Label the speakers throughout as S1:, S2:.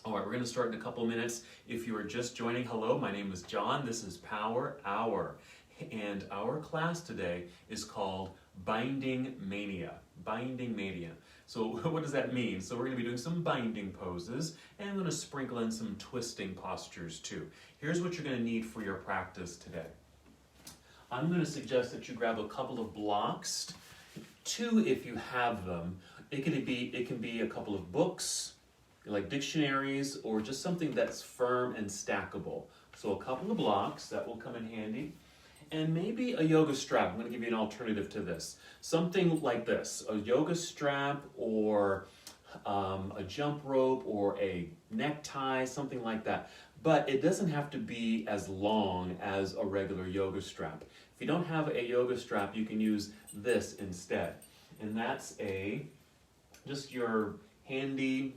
S1: All right, we're going to start in a couple minutes. If you are just joining, hello, my name is John. This is Power Hour. And our class today is called Binding Mania. Binding Mania. So what does that mean? So we're going to be doing some binding poses, and I'm going to sprinkle in some twisting postures too. Here's what you're going to need for your practice today. I'm going to suggest that you grab a couple of blocks, 2 if you have them. It can be a couple of books, like dictionaries, or just something that's firm and stackable. So a couple of blocks, that will come in handy. And maybe a yoga strap. I'm going to give you an alternative to this. Something like this, a yoga strap or a jump rope or a necktie, something like that. But it doesn't have to be as long as a regular yoga strap. If you don't have a yoga strap, you can use this instead. And that's just your handy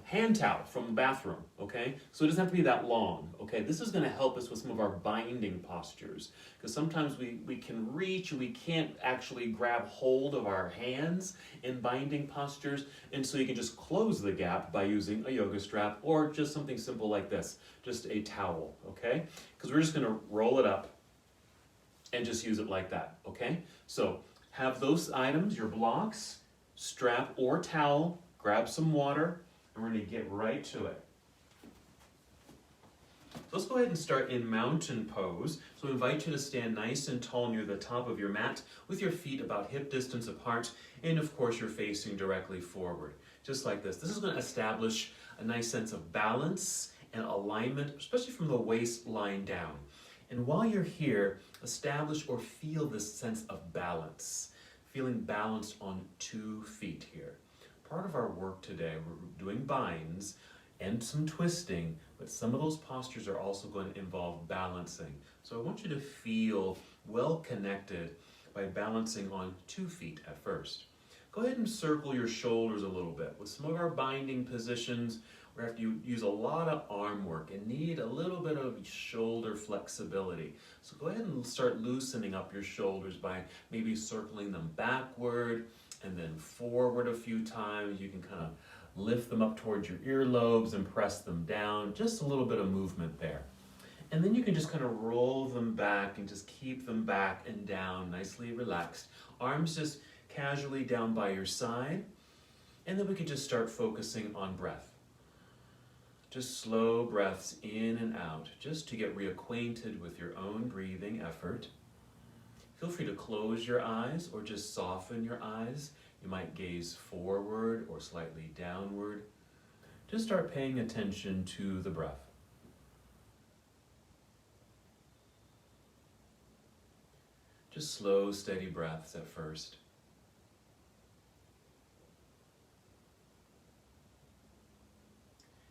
S1: hand towel from the bathroom, okay? So it doesn't have to be that long, okay? This is going to help us with some of our binding postures, because sometimes we can reach and we can't actually grab hold of our hands in binding postures, and so you can just close the gap by using a yoga strap or just something simple like this, just a towel, okay? Because we're just going to roll it up and just use it like that, okay? So have those items, your blocks, strap or towel, grab some water, and we're going to get right to it. So let's go ahead and start in mountain pose. So I invite you to stand nice and tall near the top of your mat with your feet about hip distance apart, and of course you're facing directly forward, just like this. This is going to establish a nice sense of balance and alignment, especially from the waistline down. And while you're here, establish or feel this sense of balance, feeling balanced on 2 feet here. Part of our work today, we're doing binds and some twisting, but some of those postures are also going to involve balancing. So I want you to feel well connected by balancing on 2 feet at first. Go ahead and circle your shoulders a little bit. With some of our binding positions, we have to use a lot of arm work and need a little bit of shoulder flexibility. So go ahead and start loosening up your shoulders by maybe circling them backward and then forward a few times. You can kind of lift them up towards your earlobes and press them down. Just a little bit of movement there. And then you can just kind of roll them back and just keep them back and down, nicely relaxed. Arms just casually down by your side. And then we can just start focusing on breath. Just slow breaths in and out, just to get reacquainted with your own breathing effort. Feel free to close your eyes or just soften your eyes. You might gaze forward or slightly downward. Just start paying attention to the breath. Just slow, steady breaths at first.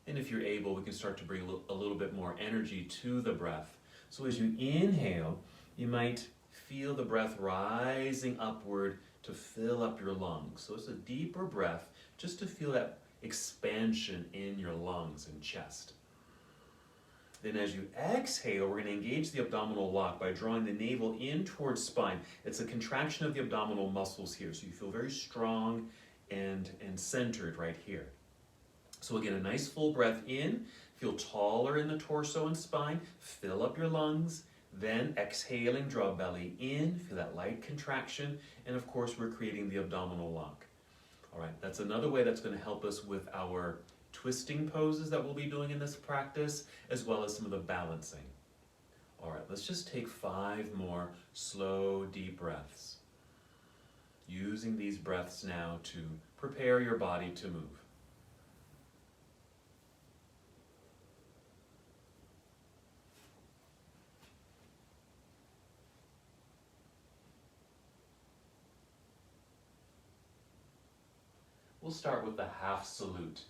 S1: And if you're able, we can start to bring a little bit more energy to the breath. So as you inhale, you might feel the breath rising upward to fill up your lungs. So it's a deeper breath just to feel that expansion in your lungs and chest. Then as you exhale, we're going to engage the abdominal lock by drawing the navel in towards spine. It's a contraction of the abdominal muscles here, so you feel very strong and centered right here. So again, a nice full breath in, feel taller in the torso and spine, fill up your lungs, then exhaling, draw belly in, feel that light contraction, and of course we're creating the abdominal lock. All right, that's another way that's going to help us with our twisting poses that we'll be doing in this practice, as well as some of the balancing. All right, let's just take 5 more slow, deep breaths. Using these breaths now to prepare your body to move. We'll start with the half salute.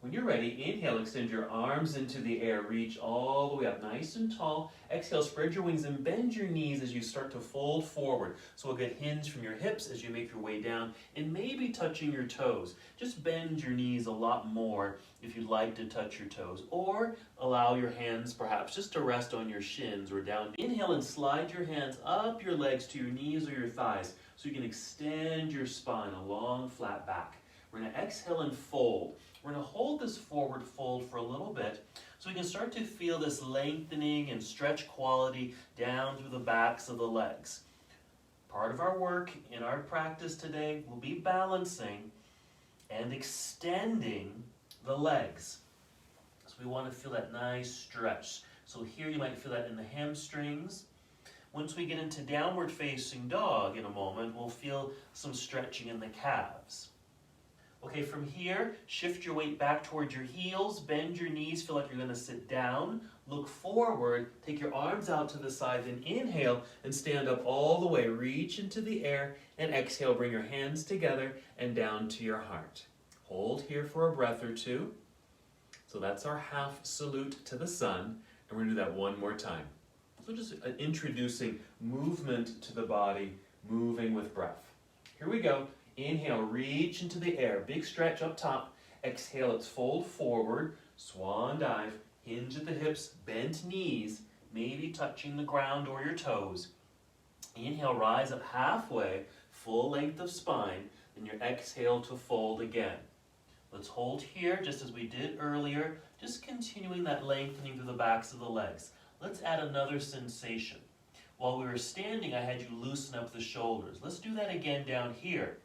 S1: When you're ready, inhale, extend your arms into the air, reach all the way up nice and tall. Exhale, spread your wings and bend your knees as you start to fold forward. So a good hinge from your hips as you make your way down and maybe touching your toes. Just bend your knees a lot more if you'd like to touch your toes, or allow your hands perhaps just to rest on your shins or down. Inhale and slide your hands up your legs to your knees or your thighs so you can extend your spine, a long flat back. We're going to exhale and fold.
S2: We're going to hold this forward fold for a little bit so we can start to feel this lengthening and stretch quality down through the backs of the legs. Part of our work in our practice today will be balancing and extending the legs. So we want to feel that nice stretch. So here you might feel that in the hamstrings. Once we get into downward facing dog in a moment, we'll feel some stretching in the calves. Okay, from here, shift your weight back towards your heels, bend your knees, feel like you're going to sit down, look forward, take your arms out to the side, then inhale and stand up all the way, reach into the air, and exhale, bring your hands together and down to your heart. Hold here for a breath or two. So that's our half salute to the sun, and we're going to do that one more time. So just introducing movement to the body, moving with breath. Here we go. Inhale, reach into the air. Big stretch up top. Exhale, let's fold forward. Swan dive. Hinge at the hips. Bent knees. Maybe touching the ground or your toes. Inhale, rise up halfway. Full length of spine. Then your exhale to fold again. Let's hold here just as we did earlier. Just continuing that lengthening through the backs of the legs. Let's add another sensation. While we were standing, I had you loosen up the shoulders. Let's do that again down here.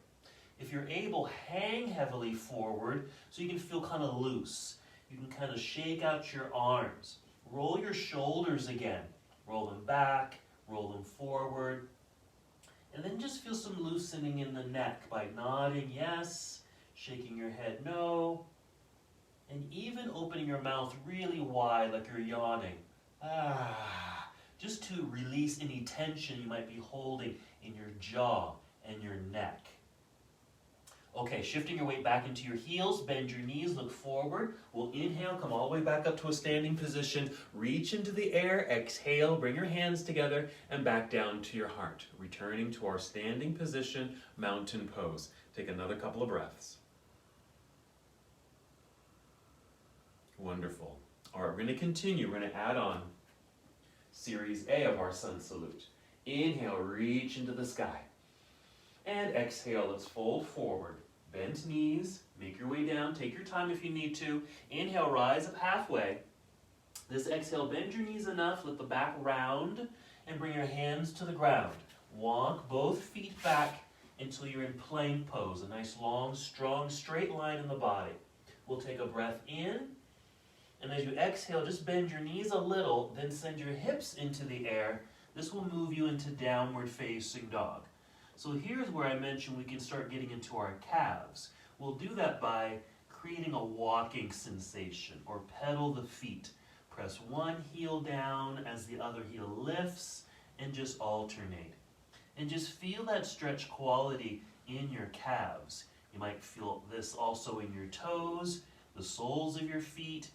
S2: If you're able, hang heavily forward so you can feel kind of loose. You can kind of shake out your arms. Roll your shoulders again. Roll them back, roll them forward. And then just feel some loosening in the neck by nodding yes, shaking your head no, and even opening your mouth really wide like you're yawning. Just to release any tension you might be holding in your jaw and your neck. Okay, shifting your weight back into your heels, bend your knees, look forward. We'll inhale, come all the way back up to a standing position. Reach into the air, exhale, bring your hands together, and back down to your heart. Returning to our standing position, mountain pose. Take another couple of breaths. Wonderful. All right, we're going to continue. We're going to add on Series A of our sun salute. Inhale, reach into the sky. And exhale, let's fold forward. Bent knees, make your way down, take your time if you need to. Inhale, rise up halfway. This exhale, bend your knees enough, let the back round, and bring your hands to the ground. Walk both feet back until you're in plank pose, a nice long, strong, straight line in the body. We'll take a breath in, and as you exhale, just bend your knees a little, then send your hips into the air. This will move you into downward facing dog. So here's where I mentioned we can start getting into our calves. We'll do that by creating a walking sensation or pedal the feet. Press one heel down as the other heel lifts and just alternate. And just feel that stretch quality in your calves. You might feel this also in your toes, the soles of your feet.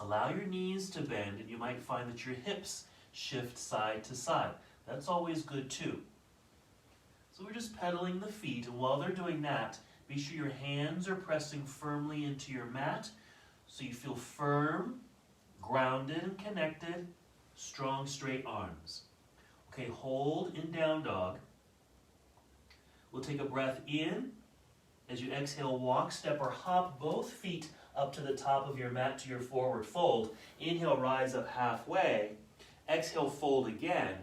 S2: Allow your knees to bend and you might find that your hips shift side to side. That's always good too. So we're just pedaling the feet, and while they're doing that, be sure your hands are pressing firmly into your mat so you feel firm, grounded and connected, strong straight arms. Okay, hold in down dog. We'll take a breath in. As you exhale, walk, step, or hop both feet up to the top of your mat to your forward fold. Inhale, rise up halfway. Exhale, fold again.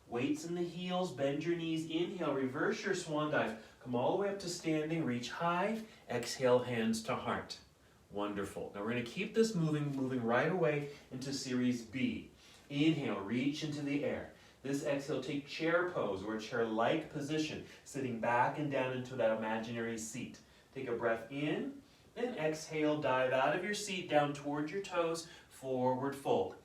S2: Weights in the heels, bend your knees. Inhale, reverse your swan dive. Come all the way up to standing, reach high. Exhale, hands to heart. Wonderful. Now we're going to keep this moving right away into Series B. Inhale, reach into the air. This exhale, take chair pose or a chair-like position, sitting back and down into that imaginary seat. Take a breath in, then exhale, dive out of your seat, down towards your toes, forward fold.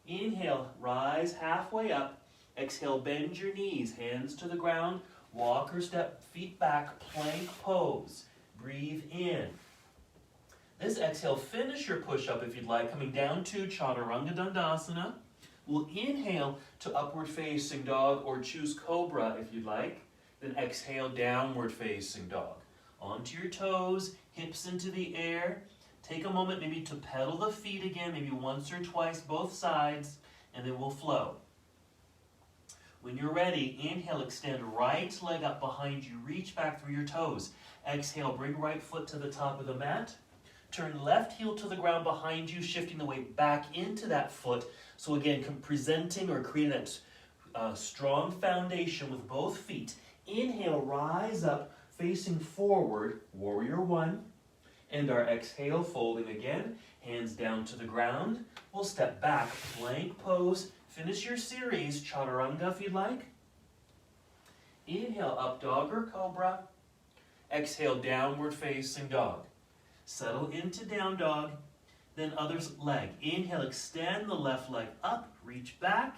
S2: Inhale, rise halfway up. Exhale, bend your knees, hands to the ground, walk or step, feet back, plank pose. Breathe in. This exhale, finish your push-up if you'd like, coming down to Chaturanga Dandasana. We'll inhale to upward facing dog or choose cobra if you'd like. Then exhale, downward facing dog. Onto your toes, hips into the air. Take a moment maybe to pedal the feet again, maybe once or twice, both sides, and then we'll flow. When you're ready, inhale, extend right leg up behind you, reach back through your toes. Exhale, bring right foot to the top of the mat. Turn left heel to the ground behind you, shifting the weight back into that foot. So again, presenting or creating that strong foundation with both feet. Inhale, rise up, facing forward, warrior one. And our exhale, folding again, hands down to the ground. We'll step back, plank pose. Finish your series, chaturanga if you'd like. Inhale, up dog or cobra. Exhale, downward facing dog. Settle into down dog, then other's leg. Inhale, extend the left leg up, reach back.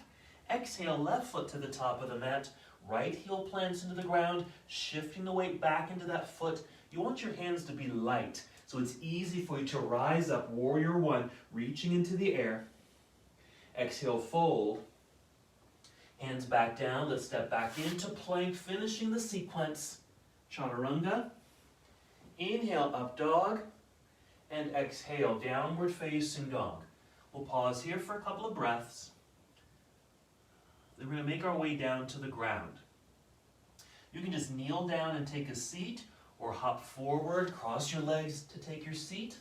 S2: Exhale, left foot to the top of the mat. Right heel plants into the ground, shifting the weight back into that foot. You want your hands to be light, so it's easy for you to rise up, warrior one, reaching into the air. Exhale, fold. Hands back down, let's step back into plank, finishing the sequence. Chaturanga. Inhale, up dog. And exhale, downward facing dog. We'll pause here for a couple of breaths. Then we're going to make our way down to the ground. You can just kneel down and take a seat, or hop forward, cross your legs to take your seat.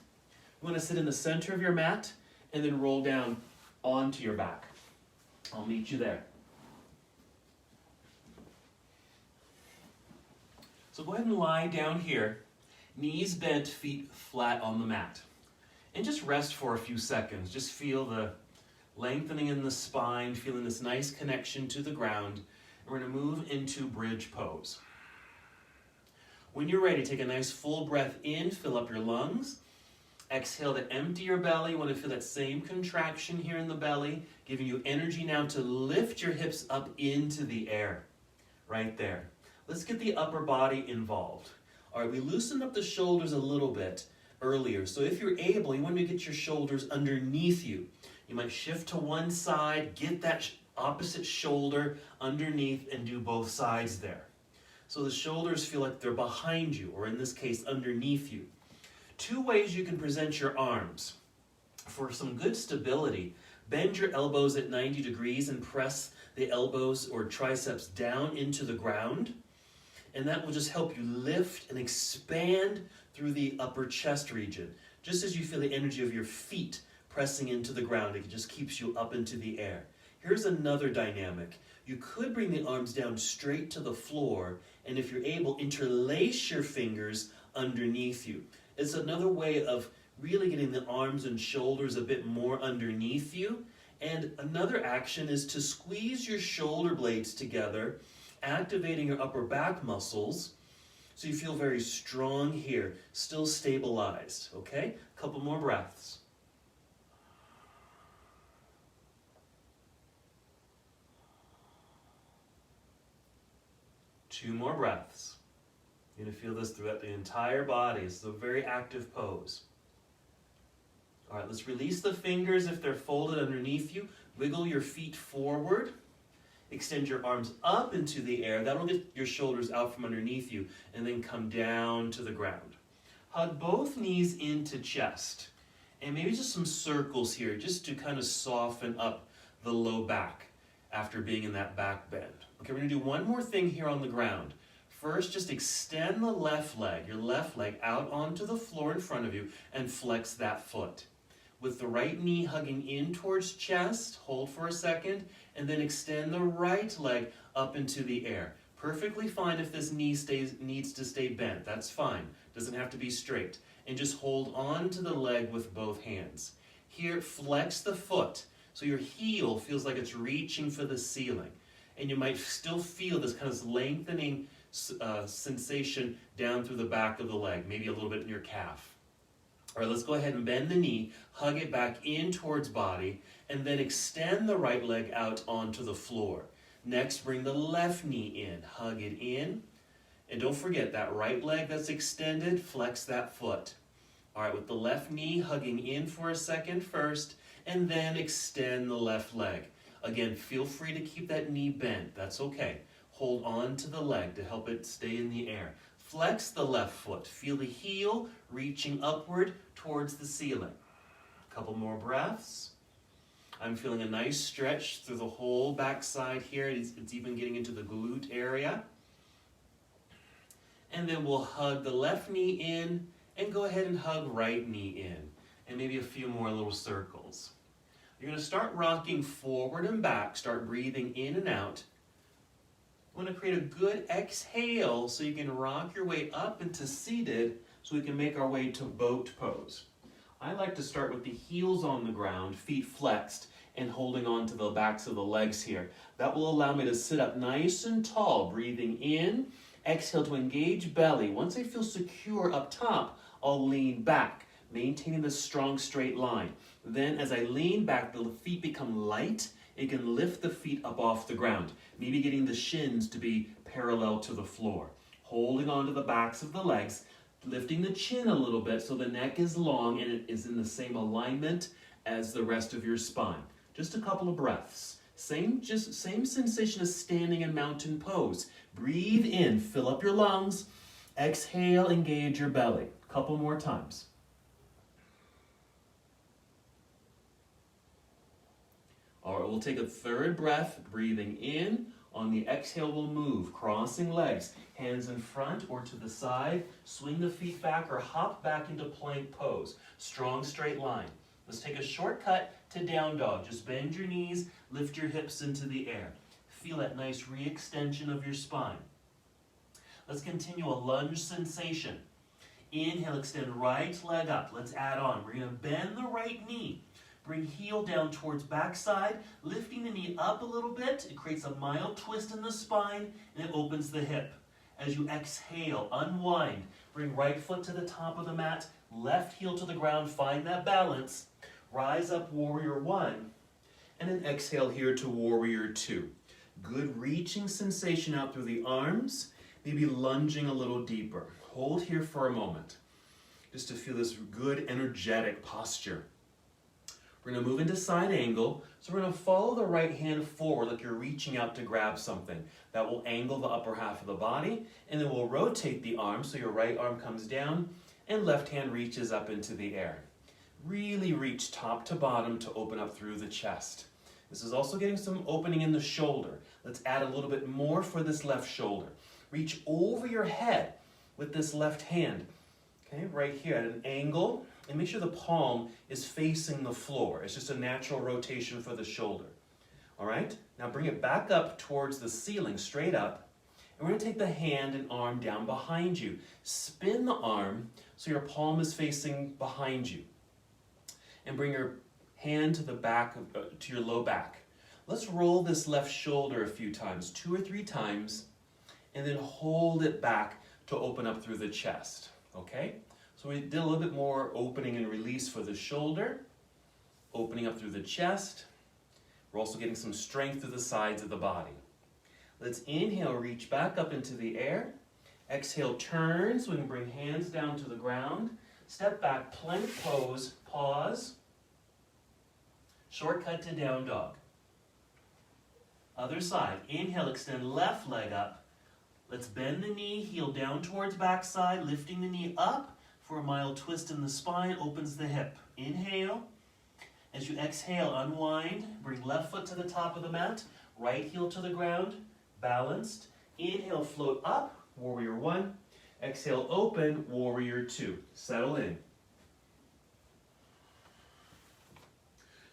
S2: You want to sit in the center of your mat, and then roll down onto your back. I'll meet you there. So go ahead and lie down here, knees bent, feet flat on the mat. And just rest for a few seconds. Just feel the lengthening in the spine, feeling this nice connection to the ground. And we're going to move into bridge pose. When you're ready, take a nice full breath in, fill up your lungs. Exhale to empty your belly. You want to feel that same contraction here in the belly, giving you energy now to lift your hips up into the air. Right there. Let's get the upper body involved. All right, we loosened up the shoulders a little bit earlier. So if you're able, you want to get your shoulders underneath you. You might shift to one side, get that opposite shoulder underneath, and do both sides there. So the shoulders feel like they're behind you, or in this case, underneath you. Two ways you can present your arms. For some good stability, bend your elbows at 90 degrees and press the elbows or triceps down into the ground. And that will just help you lift and expand through the upper chest region. Just as you feel the energy of your feet pressing into the ground, it just keeps you up into the air. Here's another dynamic. You could bring the arms down straight to the floor, and if you're able, interlace your fingers underneath you. It's another way of really getting the arms and shoulders a bit more underneath you. And another action is to squeeze your shoulder blades together, activating your upper back muscles, so you feel very strong here, still stabilized, okay? A couple more breaths. Two more breaths. You're going to feel this throughout the entire body. It's a very active pose. All right, let's release the fingers if they're folded underneath you. Wiggle your feet forward. Extend your arms up into the air. That'll get your shoulders out from underneath you, and then come down to the ground. Hug both knees into chest. And maybe just some circles here, just to kind of soften up the low back after being in that back bend. Okay, we're going to do one more thing here on the ground. First, just extend the left leg, your left leg, out onto the floor in front of you, and flex that foot. With the right knee hugging in towards chest, hold for a second, and then extend the right leg up into the air. Perfectly fine if this knee needs to stay bent. That's fine. Doesn't have to be straight. And just hold on to the leg with both hands. Here, flex the foot so your heel feels like it's reaching for the ceiling. And you might still feel this kind of lengthening sensation down through the back of the leg, maybe a little bit in your calf. All right, let's go ahead and bend the knee, hug it back in towards body, and then extend the right leg out onto the floor. Next, bring the left knee in, hug it in, and don't forget that right leg that's extended, flex that foot. All right, with the left knee hugging in for a second first, and then extend the left leg. Again, feel free to keep that knee bent, that's okay. Hold on to the leg to help it stay in the air. Flex the left foot. Feel the heel reaching upward towards the ceiling. A couple more breaths. I'm feeling a nice stretch through the whole backside here. It's even getting into the glute area. And then we'll hug the left knee in
S1: And go ahead and hug right knee in. And maybe a few more little circles. You're going to start rocking forward and back. Start breathing in and out. I'm going to create a good exhale so you can rock your way up into seated so we can make our way to boat pose. I like to start with the heels on the ground, feet flexed, and holding on to the backs of the legs here. That will allow me to sit up nice and tall, breathing in, exhale to engage belly. Once I feel secure up top, I'll lean back, maintaining this strong straight line. Then as I lean back, the feet become light. It can lift the feet up off the ground, maybe getting the shins to be parallel to the floor. Holding onto the backs of the legs, lifting the chin a little bit so the neck is long and it is in the same alignment as the rest of your spine. Just a couple of breaths. Same sensation as standing in mountain pose. Breathe in, fill up your lungs. Exhale, engage your belly. Couple more times. All right, we'll take a third breath, breathing in. On the exhale, we'll move, crossing legs, hands in front or to the side. Swing the feet back or hop back into plank pose. Strong straight line. Let's take a shortcut to down dog. Just bend your knees, lift your hips into the air. Feel that nice re-extension of your spine. Let's continue a lunge sensation. Inhale, extend right leg up. Let's add on. We're going to bend the right knee. Bring heel down towards backside, lifting the knee up a little bit. It creates a mild twist in the spine, and it opens the hip. As you exhale, unwind. Bring right foot to the top of the mat, left heel to the ground. Find that balance. Rise up, warrior one, and then exhale here to warrior two. Good reaching sensation out through the arms, maybe lunging a little deeper. Hold here for a moment, just to feel this good energetic posture. We're going to move into side angle, so we're going to follow the right hand forward like you're reaching out to grab something. That will angle the upper half of the body, and then we'll rotate the arm so your right arm comes down and left hand reaches up into the air. Really reach top to bottom to open up through the chest. This is also getting some opening in the shoulder. Let's add a little bit more for this left shoulder. Reach over your head with this left hand. Okay, right here at an angle, and make sure the palm is facing the floor. It's just a natural rotation for the shoulder. All right, now bring it back up towards the ceiling, straight up. And we're going to take the hand and arm down behind you. Spin the arm so your palm is facing behind you. And bring your hand to the back, to your low back. Let's roll this left shoulder a few times, 2 or 3 times, and then hold it back to open up through the chest, okay? So we did a little bit more opening and release for the shoulder, opening up through the chest. We're also getting some strength through the sides of the body. Let's inhale, reach back up into the air. Exhale, turn so we can bring hands down to the ground. Step back, plank pose, pause. Shortcut to down dog. Other side. Inhale, extend left leg up. Let's bend the knee, heel down towards backside, lifting the knee up for a mild twist in the spine, opens the hip. Inhale. As you exhale, unwind. Bring left foot to the top of the mat, right heel to the ground, balanced. Inhale, float up, warrior one. Exhale, open, warrior two. Settle in.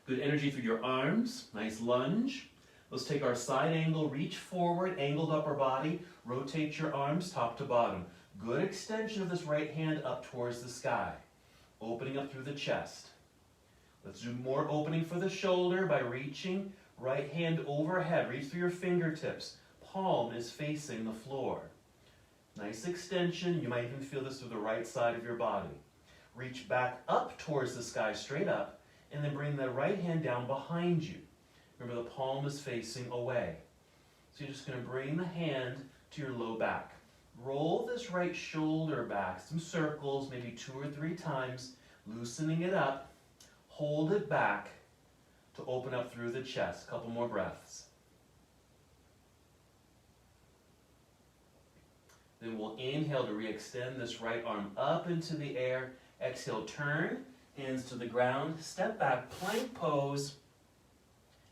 S1: Good energy through your arms, nice lunge. Let's take our side angle, reach forward, angled upper body, rotate your arms top to bottom. Good extension of this right hand up towards the sky, opening up through the chest. Let's do more opening for the shoulder by reaching right hand overhead. Reach through your fingertips. Palm is facing the floor. Nice extension. You might even feel this through the right side of your body. Reach back up towards the sky, straight up, and then bring the right hand down behind you. Remember, the palm is facing away. So you're just going to bring the hand to your low back. Roll this right shoulder back, some circles, maybe 2 or 3 times, loosening it up. Hold it back to open up through the chest. A couple more breaths. Then we'll inhale to re-extend this right arm up into the air. Exhale, turn, hands to the ground, step back, plank pose,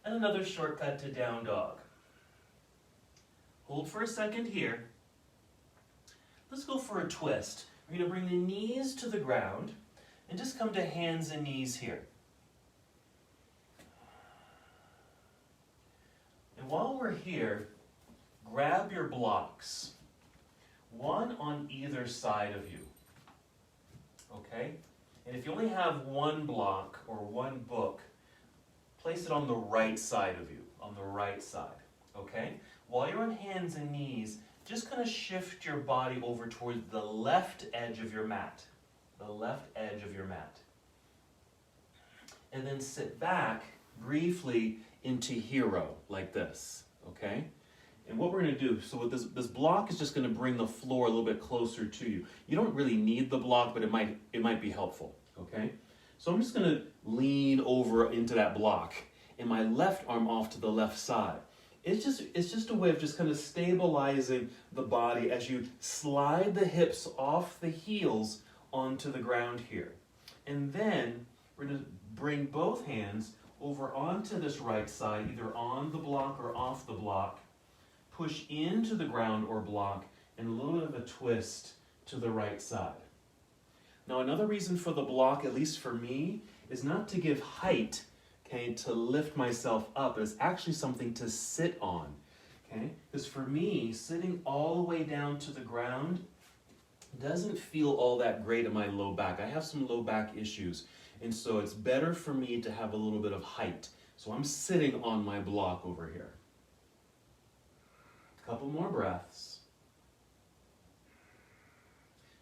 S1: and another shortcut to down dog. Hold for a second here. Let's go for a twist.
S2: We're going to bring the knees to the ground and just come to hands and knees here. And while we're here, grab your blocks, one on either side of you, okay? And if you only have one block or one book, place it on the right side of you, on the right side, okay? While you're on hands and knees, just kind of shift your body over towards the left edge of your mat, the left edge of your mat. And then sit back briefly into hero, like this, okay? And what we're going to do, so with this block is just going to bring the floor a little bit closer to you. You don't really need the block, but it might be helpful, okay? So I'm just going to lean over into that block, and my left arm off to the left side. It's just a way of just kind of stabilizing the body as you slide the hips off the heels onto the ground here. And then we're going to bring both hands over onto this right side, either on the block or off the block. Push into the ground or block, and a little bit of a twist to the right side. Now another reason for the block, at least for me, is not to give height, okay, to lift myself up. It's actually something to sit on, okay? Because for me, sitting all the way down to the ground doesn't feel all that great in my low back. I have some low back issues, and so it's better for me to have a little bit of height. So I'm sitting on my block over here. Couple more breaths.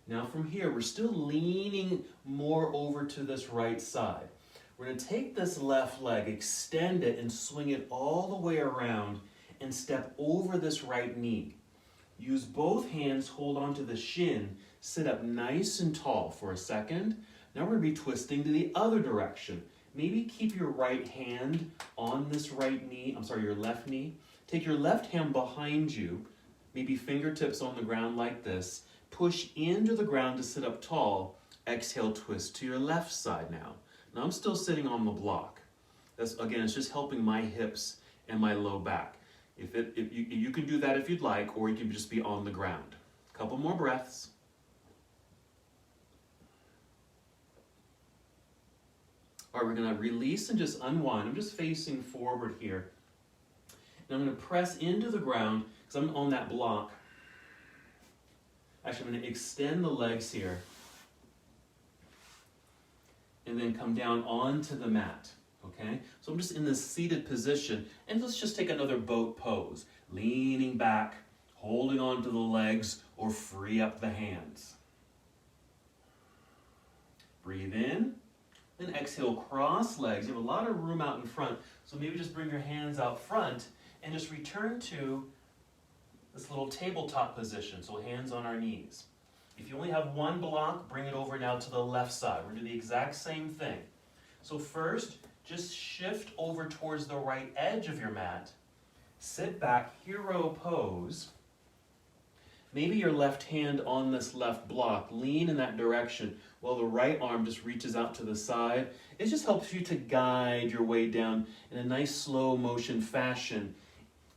S2: Now from here, we're still leaning more over to this right side. We're going to take this left leg, extend it, and swing it all the way around and step over this right knee. Use both hands, hold on to the shin, sit up nice and tall for a second. Now we're going to be twisting to the other direction. Maybe keep your right hand on this right knee, your left knee. Take your left hand behind you, maybe fingertips on the ground like this. Push into the ground to sit up tall. Exhale, twist to your left side now. Now I'm still sitting on the block. Again, it's just helping my hips and my low back. If you can do that if you'd like, or you can just be on the ground. Couple more breaths. All right, we're going to release and just unwind. I'm just facing forward here. And I'm going to press into the ground because I'm on that block. Actually, I'm going to extend the legs here. And then come down onto the mat. Okay? So I'm just in this seated position. And let's just take another boat pose. Leaning back, holding onto the legs, or free up the hands. Breathe in. Then exhale, cross legs. You have a lot of room out in front. So maybe just bring your hands out front. And just return to this little tabletop position, so hands on our knees. If you only have one block, bring it over now to the left side. We're going to do the exact same thing. So first, just shift over towards the right edge of your mat. Sit back, hero pose. Maybe your left hand on this left block. Lean in that direction while the right arm just reaches out to the side. It just helps you to guide your way down in a nice slow motion fashion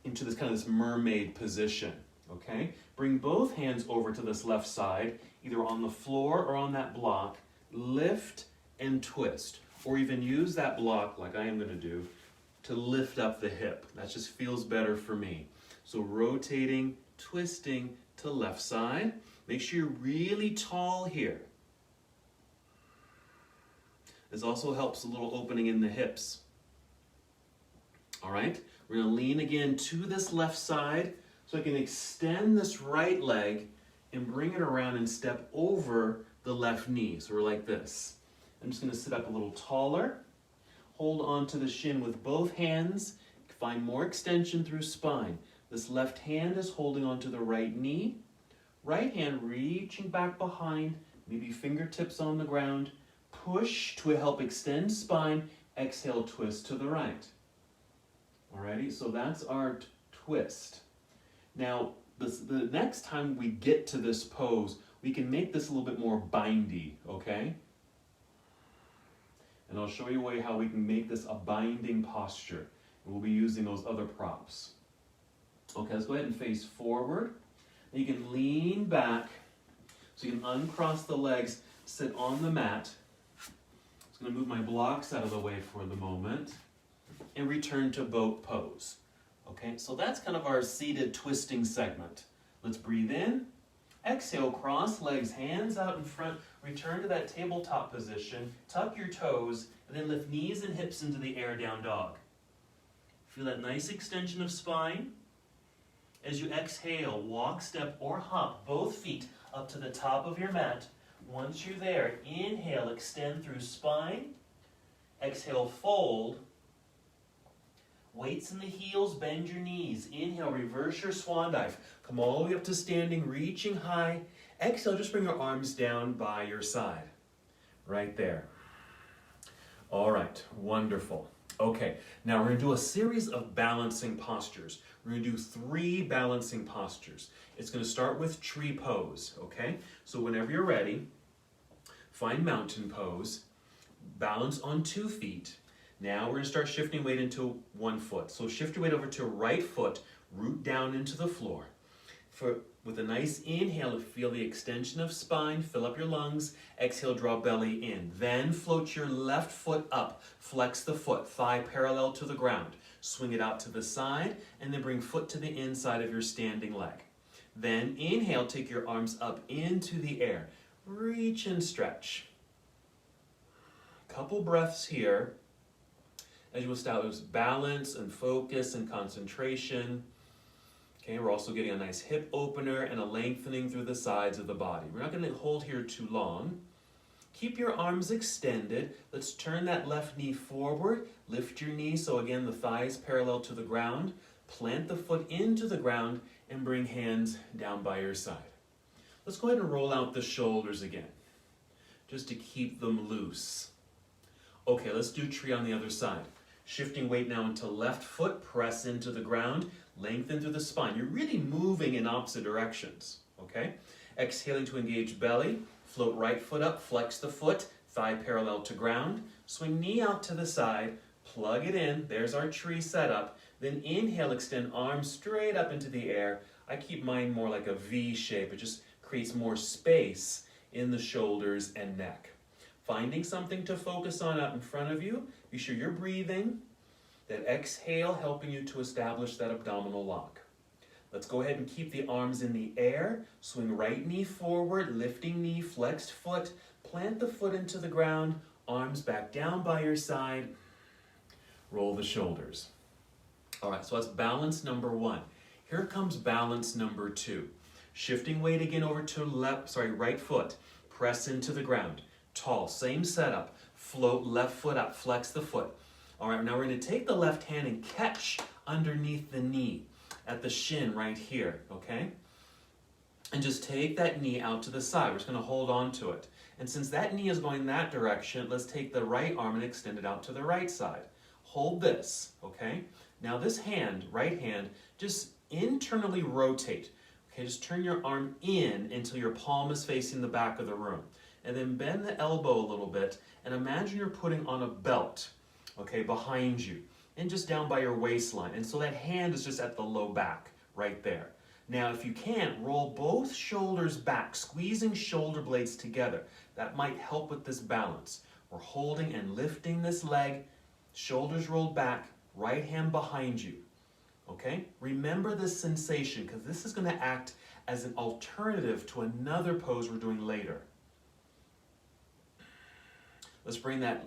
S2: into this kind of this mermaid position, okay? Bring both hands over to this left side, either on the floor or on that block. Lift and twist, or even use that block, like I am going to do, to lift up the hip. That just feels better for me. So rotating, twisting to left side. Make sure you're really tall here. This also helps a little opening in the hips. All right? We're going to lean again to this left side so I can extend this right leg and bring it around and step over the left knee. So we're like this. I'm just going to sit up a little taller. Hold on to the shin with both hands. Find more extension through spine. This left hand is holding onto the right knee. Right hand reaching back behind, maybe fingertips on the ground. Push to help extend spine. Exhale, twist to the right. Alrighty, so that's our twist. Now, the next time we get to this pose, we can make this a little bit more bindy, okay? And I'll show you a way how we can make this a binding posture. And we'll be using those other props. Okay, let's go ahead and face forward. You can lean back.
S1: So you can uncross the legs, sit on the mat. I'm going to move my blocks out of the way for the moment and return to boat pose. Okay, so that's kind of our seated twisting segment. Let's breathe in. Exhale, cross legs, hands out in front. Return to that tabletop position. Tuck your toes, and then lift knees and hips into the air, down dog. Feel that nice extension of spine. As you exhale, walk, step, or hop both feet up to the top of your mat. Once you're there, inhale, extend through spine. Exhale, fold. Weights in the heels, bend your knees. Inhale, reverse your swan dive. Come all the way up to standing, reaching high. Exhale, just bring your arms down by your side. Right there. All right, wonderful. Okay, now we're going to do a series of balancing postures. We're going to do 3 balancing postures. It's going to start with tree pose, okay? So whenever you're ready, find mountain pose, balance on 2 feet. Now we're going to start shifting weight into 1 foot. So shift your weight over to right foot, root down into the floor. With a nice inhale, feel the extension of spine, fill up your lungs. Exhale, draw belly in. Then float your left foot up. Flex the foot, thigh parallel to the ground. Swing it out to the side, and then bring foot to the inside of your standing leg. Then inhale, take your arms up into the air. Reach and stretch. Couple breaths here as you establish balance and focus and concentration. Okay, we're also getting a nice hip opener and a lengthening through the sides of the body. We're not going to hold here too long. Keep your arms extended. Let's turn that left knee forward. Lift your knee so again the thighs parallel to the ground. Plant the foot into the ground and bring hands down by your side. Let's go ahead and roll out the shoulders again, just to keep them loose. Okay, let's do tree on the other side. Shifting weight now into left foot, press into the ground, lengthen through the spine. You're really moving in opposite directions, okay? Exhaling to engage belly, float right foot up, flex the foot, thigh parallel to ground, swing knee out to the side, plug it in, there's our tree setup. Then inhale, extend arms straight up into the air. I keep mine more like a V shape. It just creates more space in the shoulders and neck. Finding something to focus on out in front of you. Be sure you're breathing. That exhale helping you to establish that abdominal lock. Let's go ahead and keep the arms in the air. Swing right knee forward, lifting knee, flexed foot. Plant the foot into the ground, arms back down by your side. Roll the shoulders. All right, so that's balance number 1. Here comes balance number 2. Shifting weight again over to right foot. Press into the ground. Tall, same setup. Float left foot up, flex the foot. All right, now we're going to take the left hand and catch underneath the knee at the shin right here, okay? And just take that knee out to the side. We're just going to hold on to it. And since that knee is going that direction, let's take the right arm and extend it out to the right side. Hold this, okay? Now this hand, right hand, just internally rotate. Okay, just turn your arm in until your palm is facing the back of the room. And then bend the elbow a little bit and imagine you're putting on a belt, okay, behind you and just down by your waistline. And so that hand is just at the low back right there. Now, if you can, roll both shoulders back, squeezing shoulder blades together. That might help with this balance. We're holding and lifting this leg, shoulders rolled back, right hand behind you. Okay? Remember this sensation because this is going to act as an alternative to another pose we're doing later. Let's bring that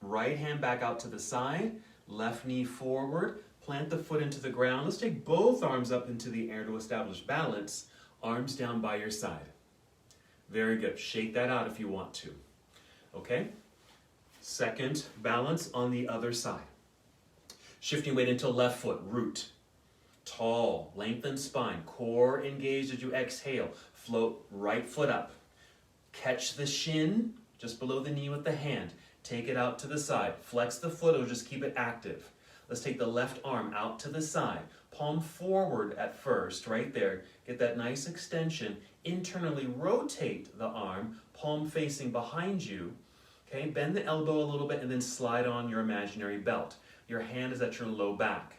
S1: right hand back out to the side, left knee forward, plant the foot into the ground. Let's take both arms up into the air to establish balance, arms down by your side. Very good. Shake that out if you want to. Okay? Second balance on the other side. Shifting weight into left foot, root. Tall, lengthen spine, core engaged as you exhale. Float right foot up. Catch the shin just below the knee with the hand. Take it out to the side. Flex the foot or just keep it active. Let's take the left arm out to the side. Palm forward at first, right there. Get that nice extension. Internally rotate the arm, palm facing behind you. Okay, bend the elbow a little bit and then slide on your imaginary belt. Your hand is at your low back.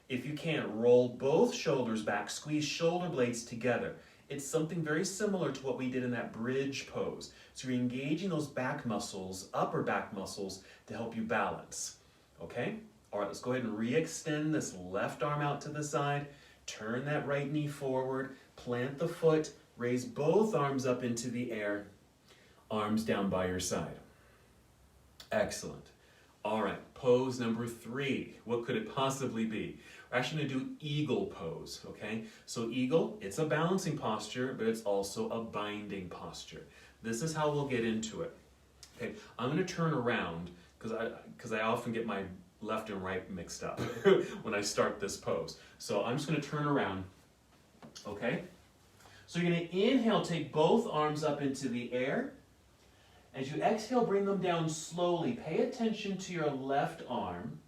S1: If you can, roll both shoulders back, squeeze shoulder blades together. It's something very similar to what we did in that bridge pose. So you're engaging those back muscles, upper back muscles, to help you balance. Okay? All right, let's go ahead and re-extend this left arm out to the side. Turn that right knee forward. Plant the foot. Raise both arms up into the air. Arms down by your side. Excellent. All right, pose number 3. What could it possibly be? We're actually going to do eagle pose, okay? So eagle, it's a balancing posture, but it's also a binding posture. This is how we'll get into it. Okay, I'm going to turn around because I often get my left and right mixed up when I start this pose. So I'm just going to turn around, okay? So you're going to inhale, take both arms up into the air. As you exhale, bring them down slowly. Pay attention to your left arm.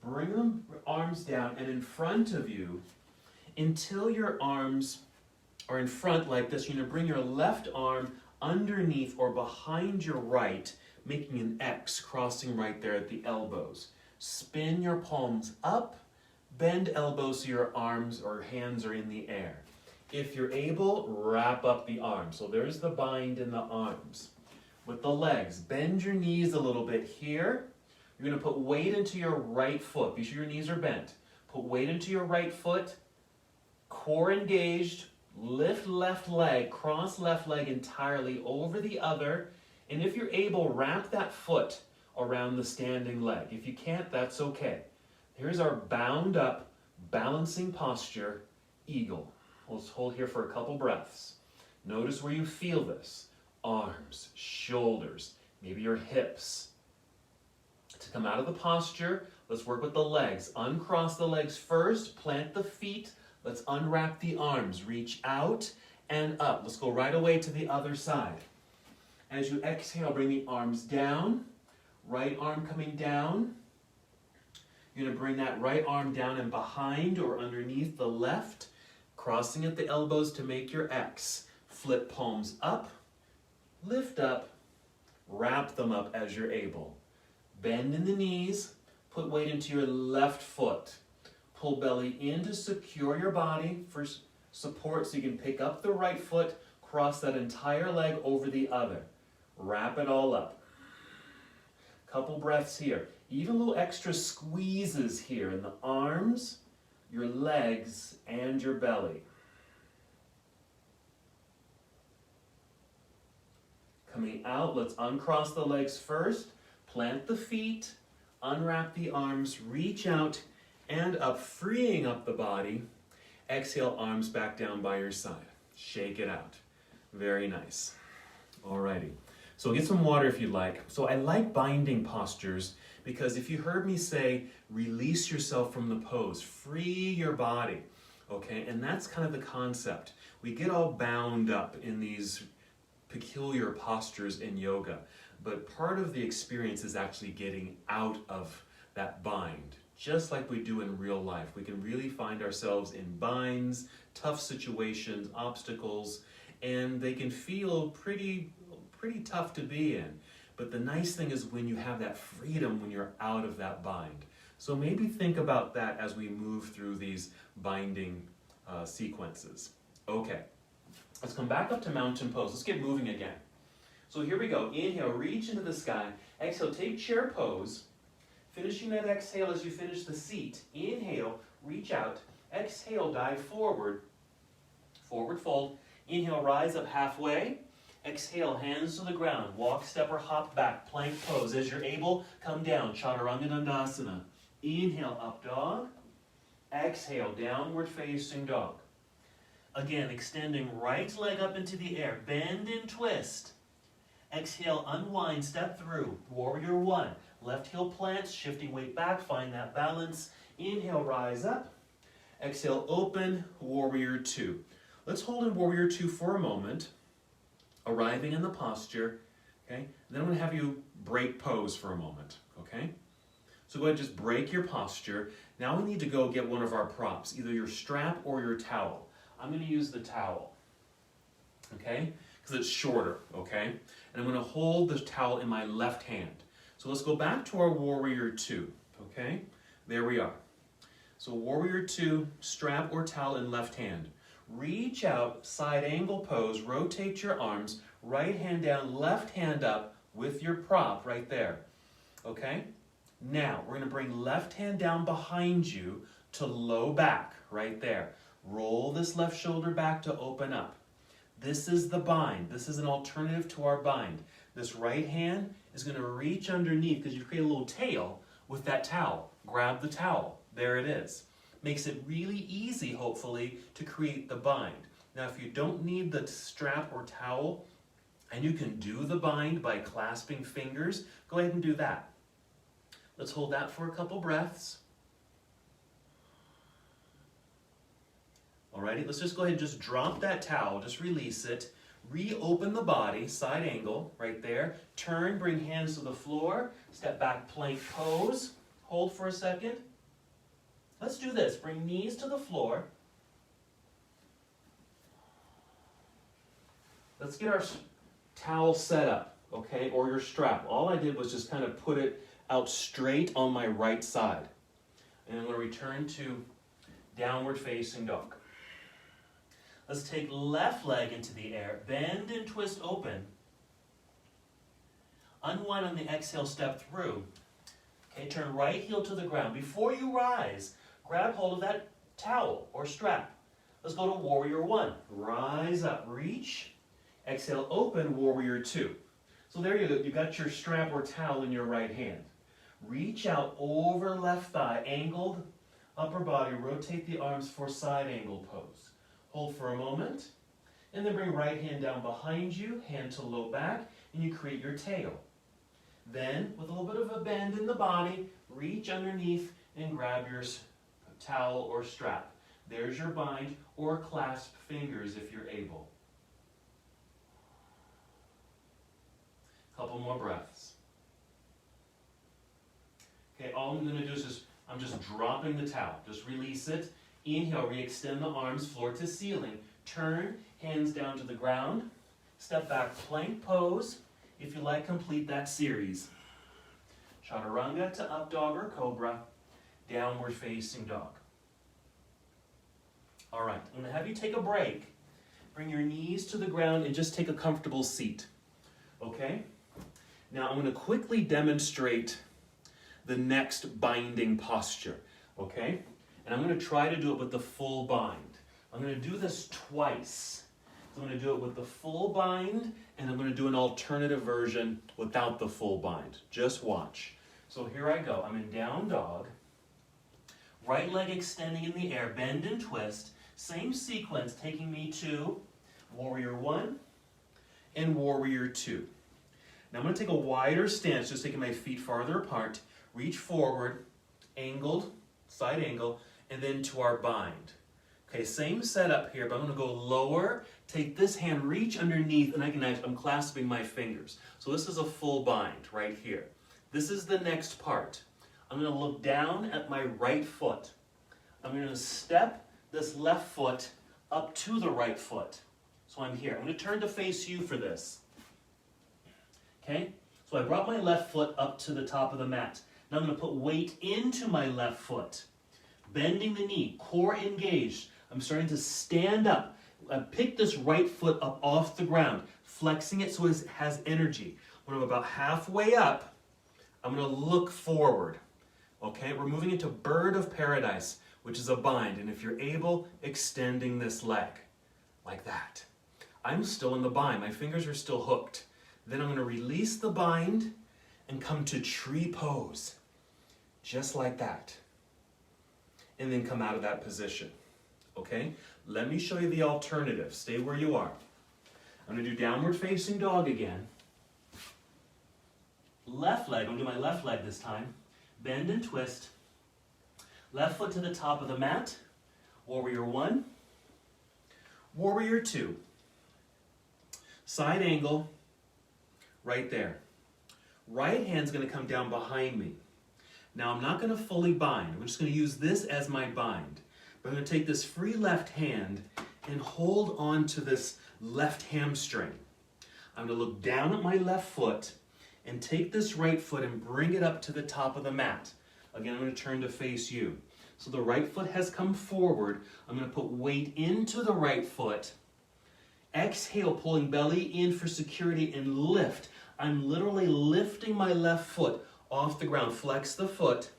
S1: Bring the arms down and in front of you until your arms are in front like this. You're going to bring your left arm underneath or behind your right, making an X crossing right there at the elbows. Spin your palms up, bend elbows so your arms or hands are in the air. If you're able, wrap up the arms. So there's the bind in the arms. With the legs, bend your knees a little bit here. You're going to put weight into your right foot. Be sure your knees are bent. Put weight into your right foot. Core engaged. Lift left leg. Cross left leg entirely over the other. And if you're able, wrap that foot around the standing leg. If you can't, that's okay. Here's our bound up, balancing posture, eagle. Let's hold here for a couple breaths. Notice where you feel this. Arms, shoulders, maybe your hips. To come out of the posture, let's work with the legs. Uncross the legs first, plant the feet. Let's unwrap the arms, reach out and up. Let's go right away to the other side. As you exhale, bring the arms down. Right arm coming down. You're going to bring that right arm down and behind or underneath the left, crossing at the elbows to make your X. Flip palms up, lift up, wrap them up as you're able. Bend in the knees, put weight into your left foot. Pull belly in to secure your body for support so you can pick up the right foot, cross that entire leg over the other. Wrap it all up. Couple breaths here. Even little extra squeezes here in the arms, your legs, and your belly. Coming out, let's uncross the legs first, plant the feet, unwrap the arms, reach out and up, freeing up the body. Exhale, arms back down by your side. Shake it out. Very nice. Alrighty. So get some water if you'd like. So I like binding postures because if you heard me say, release yourself from the pose, free your body, okay? And that's kind of the concept. We get all bound up in these peculiar postures in yoga, but part of the experience is actually getting out of that bind, just like we do in real life. We can really find ourselves in binds, tough situations, obstacles, and they can feel pretty tough to be in. But the nice thing is when you have that freedom when you're out of that bind. So maybe think about that as we move through these binding sequences. Okay, let's come back up to mountain pose. Let's get moving again. So here we go. Inhale, reach into the sky. Exhale, take chair pose. Finishing that exhale as you finish the seat. Inhale, reach out. Exhale, dive forward. Forward fold. Inhale, rise up halfway. Exhale, hands to the ground. Walk, step, or hop back. Plank pose. As you're able, come down. Chaturanga Dandasana. Inhale, up dog. Exhale, downward facing dog. Again, extending right leg up into the air. Bend and twist. Exhale, unwind, step through. Warrior one. Left heel plants, shifting weight back. Find that balance. Inhale, rise up. Exhale, open. Warrior two. Let's hold in warrior two for a moment. Arriving in the posture, okay? Then I'm going to have you break pose for a moment, okay? So go ahead and just break your posture. Now we need to go get one of our props, either your strap or your towel. I'm going to use the towel, okay? Because it's shorter, okay? And I'm going to hold the towel in my left hand. So let's go back to our warrior two, okay? There we are. So warrior two, strap or towel in left hand. Reach out, side angle pose, rotate your arms, right hand down, left hand up with your prop right there. Okay? Now, we're going to bring left hand down behind you to low back, right there. Roll this left shoulder back to open up. This is the bind. This is an alternative to our bind. This right hand is going to reach underneath because you create a little tail with that towel. Grab the towel. There it is. Makes it really easy, hopefully, to create the bind. Now, if you don't need the strap or towel, and you can do the bind by clasping fingers, go ahead and do that. Let's hold that for a couple breaths. Alrighty, let's just go ahead and just drop that towel, just release it. Reopen the body, side angle, right there. Turn, bring hands to the floor. Step back, plank pose. Hold for a second. Let's do this. Bring knees to the floor. Let's get our towel set up, okay, or your strap. All I did was just kind of put it out straight on my right side. And I'm going to return to downward facing dog. Let's take left leg into the air. Bend and twist open. Unwind on the exhale, step through. Okay, turn right heel to the ground. Before you rise, grab hold of that towel or strap. Let's go to warrior one. Rise up, reach. Exhale, open, warrior two. So there you go. You got your strap or towel in your right hand. Reach out over left thigh, angled upper body. Rotate the arms for side angle pose. Hold for a moment, and then bring right hand down behind you, hand to low back, and you create your tail. Then, with a little bit of a bend in the body, reach underneath and grab your towel or strap. There's your bind, or clasp fingers if you're able. Couple more breaths. Okay, all I'm going to do is I'm just dropping the towel. Just release it. Inhale, re-extend the arms, floor to ceiling. Turn, hands down to the ground. Step back, plank pose. If you like, complete that series. Chaturanga to up dog or cobra. Downward facing dog. All right, I'm going to have you take a break. Bring your knees to the ground and just take a comfortable seat. Okay? Now I'm going to quickly demonstrate the next binding posture. Okay? And I'm going to try to do it with the full bind. I'm going to do this twice. So I'm going to do it with the full bind, and I'm going to do an alternative version without the full bind. Just watch. So here I go. I'm in down dog. Right leg extending in the air. Bend and twist. Same sequence taking me to warrior one and warrior two. Now I'm going to take a wider stance, just taking my feet farther apart. Reach forward, angled, side angle, and then to our bind. Okay, same setup here, but I'm going to go lower, take this hand, reach underneath, and I'm clasping my fingers. So this is a full bind right here. This is the next part. I'm going to look down at my right foot. I'm going to step this left foot up to the right foot. So I'm here. I'm going to turn to face you for this. Okay? So I brought my left foot up to the top of the mat. Now I'm going to put weight into my left foot. Bending the knee, core engaged. I'm starting to stand up. I pick this right foot up off the ground, flexing it so it has energy. When I'm about halfway up, I'm going to look forward. Okay, we're moving into bird of paradise, which is a bind. And if you're able, extending this leg like that. I'm still in the bind. My fingers are still hooked. Then I'm going to release the bind and come to tree pose. Just like that. And then come out of that position. Okay? Let me show you the alternative. Stay where you are. I'm going to do downward facing dog again. Left leg, I'm going to do my left leg this time. Bend and twist. Left foot to the top of the mat. Warrior one. Warrior two. Side angle. Right there. Right hand's going to come down behind me. Now I'm not going to fully bind. I'm just going to use this as my bind. But I'm going to take this free left hand and hold on to this left hamstring. I'm going to look down at my left foot and take this right foot and bring it up to the top of the mat. Again, I'm going to turn to face you. So the right foot has come forward. I'm going to put weight into the right foot. Exhale, pulling belly in for security and lift. I'm literally lifting my left foot off the ground. Flex the foot.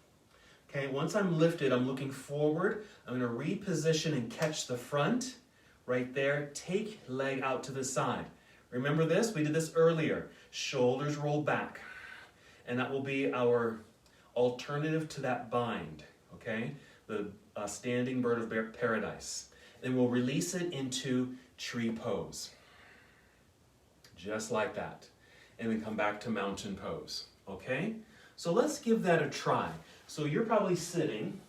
S1: Okay, once I'm lifted, I'm looking forward. I'm going to reposition and catch the front. Right there. Take leg out to the side. Remember this? We did this earlier. Shoulders roll back. And that will be our alternative to that bind. Okay? The standing bird of paradise. Then we'll release it into tree pose. Just like that. And then come back to mountain pose. Okay? So let's give that a try. So you're probably sitting.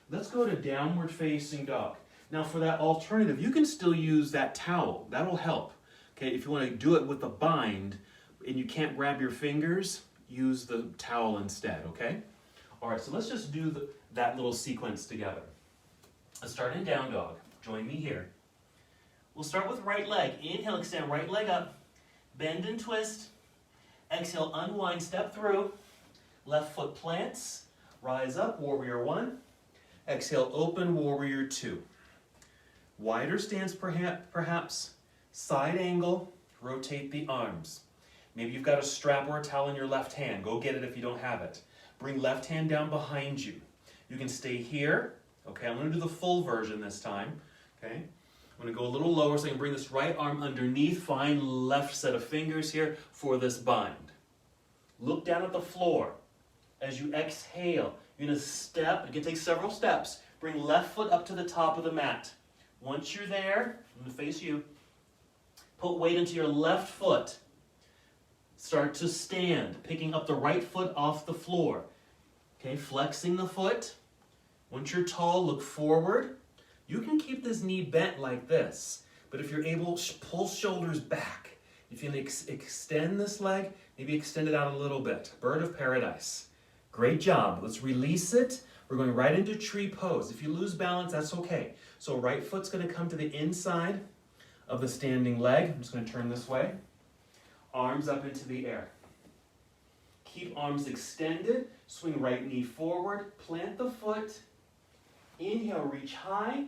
S1: Let's go to downward facing dog. Now for that alternative, you can still use that towel. That'll help. Okay, if you want to do it with a bind and you can't grab your fingers, use the towel instead, okay? All right, so let's just do that little sequence together. Let's start in down dog. Join me here. We'll start with right leg. Inhale, extend right leg up. Bend and twist. Exhale, unwind, step through. Left foot plants. Rise up, warrior one. Exhale, open, warrior two. Wider stance perhaps. Side angle, rotate the arms. Maybe you've got a strap or a towel in your left hand. Go get it if you don't have it. Bring left hand down behind you. You can stay here. Okay, I'm going to do the full version this time. Okay, I'm going to go a little lower so I can bring this right arm underneath. Find left set of fingers here for this bind. Look down at the floor. As you exhale, you're going to step. You can take several steps. Bring left foot up to the top of the mat. Once you're there, I'm going to face you. Put weight into your left foot. Start to stand, picking up the right foot off the floor. Okay, flexing the foot. Once you're tall, look forward. You can keep this knee bent like this, but if you're able, pull shoulders back. If you extend this leg, maybe extend it out a little bit. Bird of paradise. Great job. Let's release it. We're going right into tree pose. If you lose balance, that's okay. So right foot's going to come to the inside of the standing leg. I'm just going to turn this way. Arms up into the air. Keep arms extended. Swing right knee forward. Plant the foot. Inhale, reach high.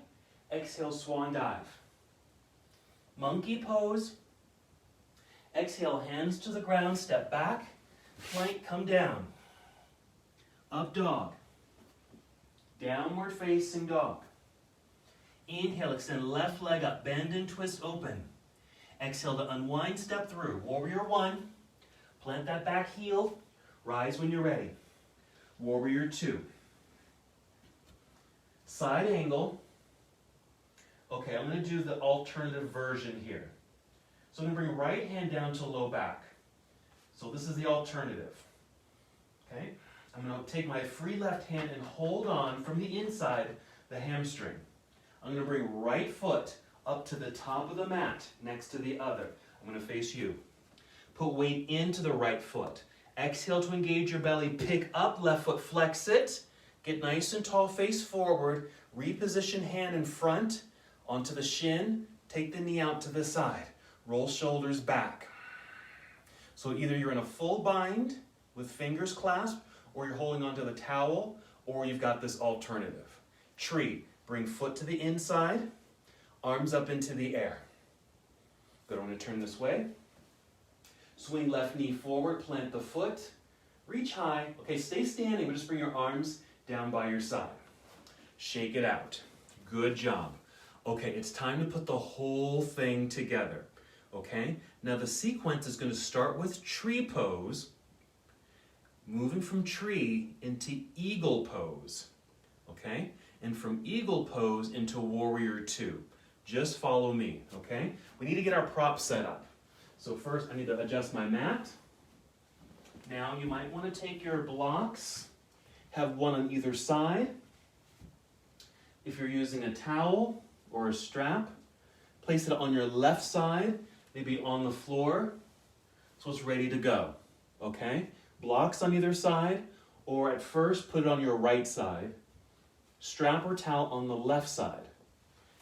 S1: Exhale, swan dive. Monkey pose. Exhale, hands to the ground. Step back. Plank, come down. Up dog. Downward facing dog. Inhale, extend left leg up, bend and twist open. Exhale to unwind, step through. Warrior one. Plant that back heel. Rise when you're ready. Warrior two. Side angle. Okay, I'm going to do the alternative version here. So I'm going to bring right hand down to low back. So this is the alternative. Okay, I'm going to take my free left hand and hold on from the inside the hamstring. I'm going to bring right foot up to the top of the mat next to the other. I'm going to face you. Put weight into the right foot. Exhale to engage your belly. Pick up left foot, flex it. Get nice and tall, face forward. Reposition hand in front onto the shin. Take the knee out to the side. Roll shoulders back. So either you're in a full bind with fingers clasped, or you're holding onto the towel, or you've got this alternative. Tree. Bring foot to the inside, arms up into the air. Good, I'm going to turn this way. Swing left knee forward, plant the foot, reach high. Okay, stay standing, but just bring your arms down by your side. Shake it out. Good job. Okay, it's time to put the whole thing together. Okay, now the sequence is going to start with tree pose, moving from tree into eagle pose. Okay? And from eagle pose into warrior two. Just follow me, okay? We need to get our props set up. So first I need to adjust my mat. Now you might want to take your blocks, have one on either side. If you're using a towel or a strap, place it on your left side, maybe on the floor, so it's ready to go, okay? Blocks on either side, or at first put it on your right side. Strap or towel on the left side.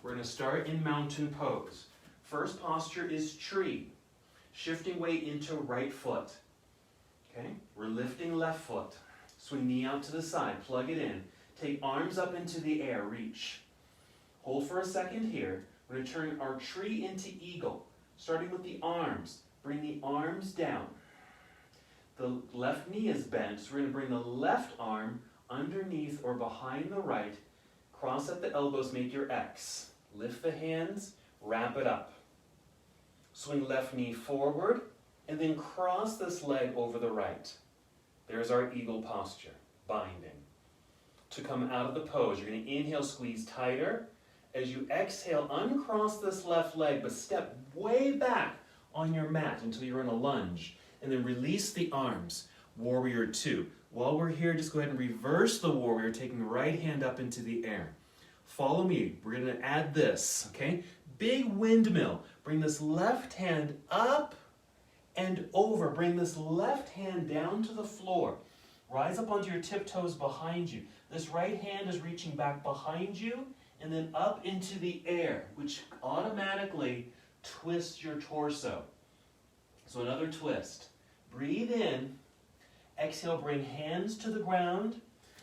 S1: We're going to start in mountain pose. First posture is tree. Shifting weight into right foot. Okay, we're lifting left foot. Swing knee out to the side, plug it in.
S2: Take arms up into the air, reach. Hold for a second here. We're going to turn our tree into eagle. Starting with the arms, bring the arms down. The left knee is bent, so we're going to bring the left arm underneath or behind the right. Cross at the elbows, make your X. Lift the hands, wrap it up. Swing left knee forward, and then cross this leg over the right. There's our eagle posture, binding. To come out of the pose, you're going to inhale, squeeze tighter. As you exhale, uncross this left leg, but step way back on your mat until you're in a lunge. And then release the arms, warrior two. While we're here, just go ahead and reverse the warrior, taking the right hand up into the air. Follow me. We're going to add this, okay? Big windmill. Bring this left hand up and over. Bring this left hand down to the floor. Rise up onto your tiptoes behind you. This right hand is reaching back behind you and then up into the air, which automatically twists your torso. So another twist. Breathe in. Exhale, bring hands to the ground.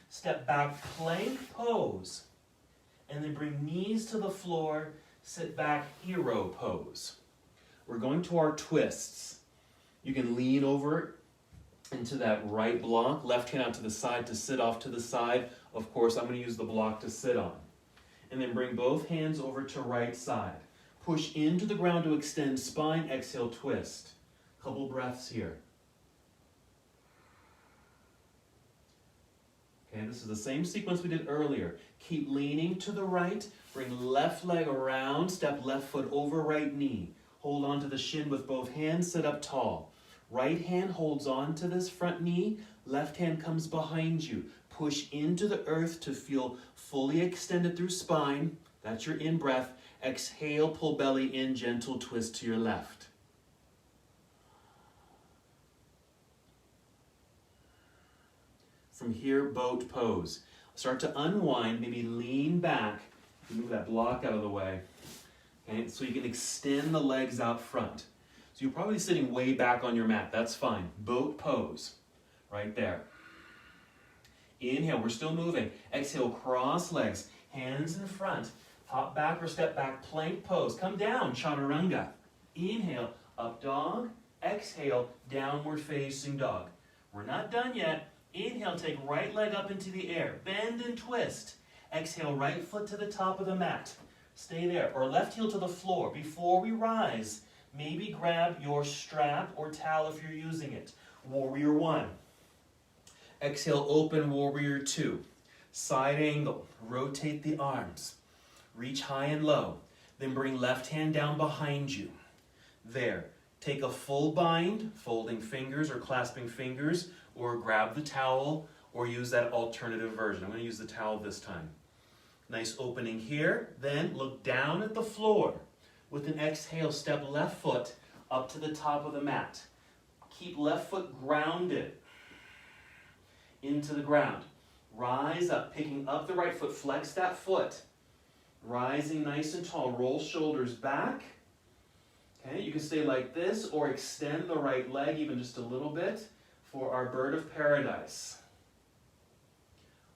S2: Step back, plank pose. And then bring knees to the floor. Sit back, hero pose. We're going to our twists. You can lean over into that right block. Left hand out to the side to sit off to the side. Of course, I'm going to use the block to sit on. And then bring both hands over to right side. Push into the ground to extend spine. Exhale, twist. Couple breaths here. Okay, this is the same sequence we did earlier. Keep leaning to the right. Bring left leg around. Step left foot over right knee. Hold on to the shin with both hands. Sit up tall. Right hand holds on to this front knee. Left hand comes behind you. Push into the earth to feel fully extended through spine. That's your in-breath. Exhale, pull belly in, gentle twist to your left. From here, boat pose. Start to unwind, maybe lean back. Move that block out of the way. Okay, so you can extend the legs out front. So you're probably sitting way back on your mat. That's fine. Boat pose. Right there. Inhale, we're still moving. Exhale, cross legs. Hands in front. Hop back or step back, plank pose. Come down, chaturanga. Inhale, up dog. Exhale, downward facing dog. We're not done yet. Inhale, take right leg up into the air. Bend and twist. Exhale, right foot to the top of the mat. Stay there. Or left heel to the floor. Before we rise, maybe grab your strap or towel if you're using it. Warrior one. Exhale, open warrior two. Side angle. Rotate the arms. Reach high and low. Then bring left hand down behind you. There. Take a full bind, folding fingers or clasping fingers, or grab the towel, or use that alternative version. I'm going to use the towel this time. Nice opening here. Then look down at the floor. With an exhale, step left foot up to the top of the mat. Keep left foot grounded into the ground. Rise up, picking up the right foot. Flex that foot. Rising nice and tall. Roll shoulders back. Okay, you can stay like this or extend the right leg even just a little bit for our bird of paradise.